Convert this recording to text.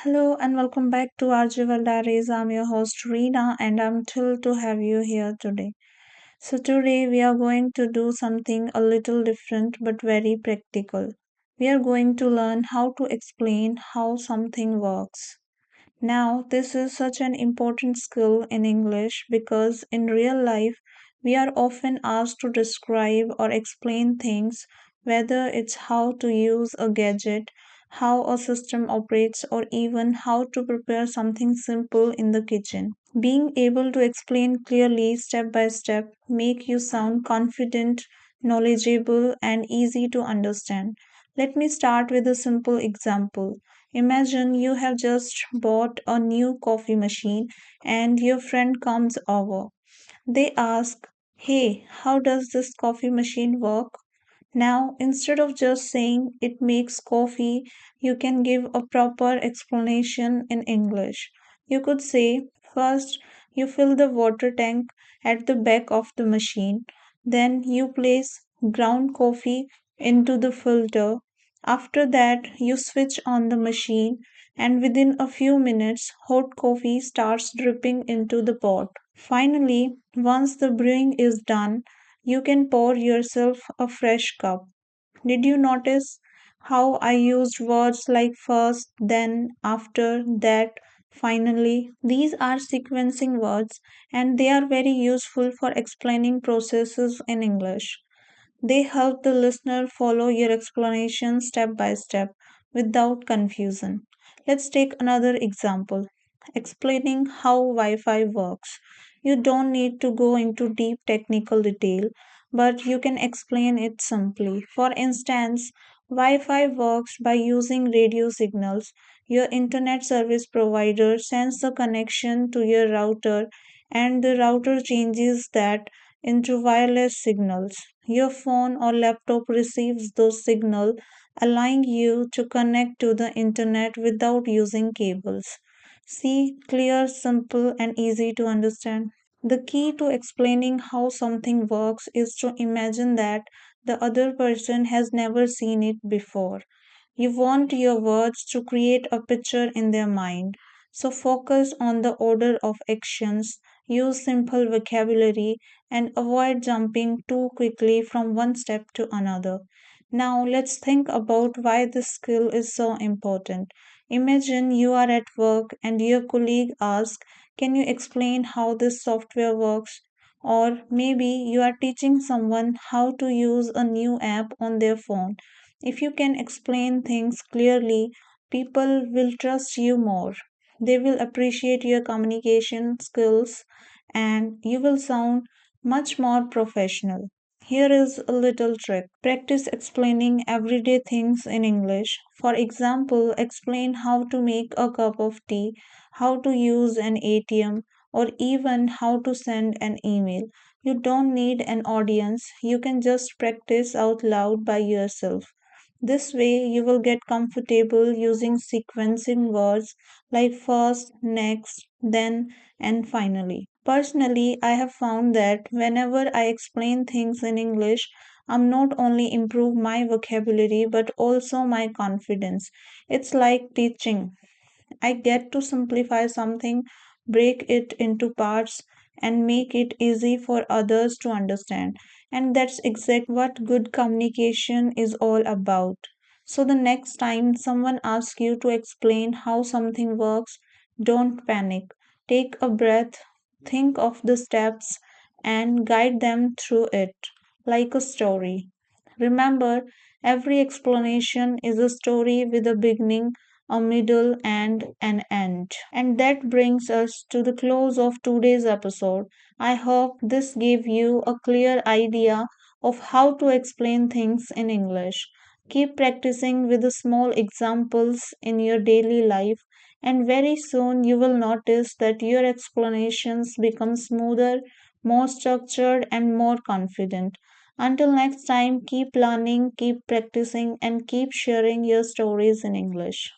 Hello and welcome back to Archival Diaries. I'm your host Reena and I'm thrilled to have you here today. So, today we are going to do something a little different but very practical. We are going to learn how to explain how something works. Now, this is such an important skill in English because in real life we are often asked to describe or explain things, whether it's how to use a gadget, how a system operates, or even how to prepare something simple in the kitchen. Being able to explain clearly step by step make you sound confident, knowledgeable and easy to understand. Let me start with a simple example. Imagine you have just bought a new coffee machine and your friend comes over. They ask, "Hey, how does this coffee machine work?" Now, instead of just saying it makes coffee, you can give a proper explanation in English. You could say, first, you fill the water tank at the back of the machine, then, you place ground coffee into the filter. After that, you switch on the machine, and within a few minutes, hot coffee starts dripping into the pot. Finally, once the brewing is done, you can pour yourself a fresh cup. Did you notice how I used words like first, then, after, that, finally? These are sequencing words and they are very useful for explaining processes in English. They help the listener follow your explanation step by step without confusion. Let's take another example explaining how Wi Fi works. You don't need to go into deep technical detail, but you can explain it simply. For instance, Wi Fi works by using radio signals. Your internet service provider sends the connection to your router, and the router changes that into wireless signals. Your phone or laptop receives those signals, allowing you to connect to the internet without using cables. See, clear, simple, and easy to understand. The key to explaining how something works is to imagine that the other person has never seen it before. You want your words to create a picture in their mind. So focus on the order of actions, use simple vocabulary, and avoid jumping too quickly from one step to another. Now let's think about why this skill is so important. Imagine you are at work and your colleague asks, "Can you explain how this software works?" Or maybe you are teaching someone how to use a new app on their phone. If you can explain things clearly, people will trust you more. They will appreciate your communication skills and you will sound much more professional. Here is a little trick. Practice explaining everyday things in English. For example, explain how to make a cup of tea, how to use an ATM, or even how to send an email. You don't need an audience, you can just practice out loud by yourself. This way, you will get comfortable using sequencing words like first, next, then, and finally. Personally, I have found that whenever I explain things in English, I'm not only improve my vocabulary but also my confidence. It's like teaching. I get to simplify something, break it into parts, and make it easy for others to understand. And that's exactly what good communication is all about. So, the next time someone asks you to explain how something works, don't panic. Take a breath, think of the steps, and guide them through it like a story. Remember, every explanation is a story with a beginning, a middle, and an end. And that brings us to the close of today's episode. I hope this gave you a clear idea of how to explain things in English. Keep practicing with the small examples in your daily life, and very soon you will notice that your explanations become smoother, more structured, and more confident. Until next time, keep learning, keep practicing, and keep sharing your stories in English.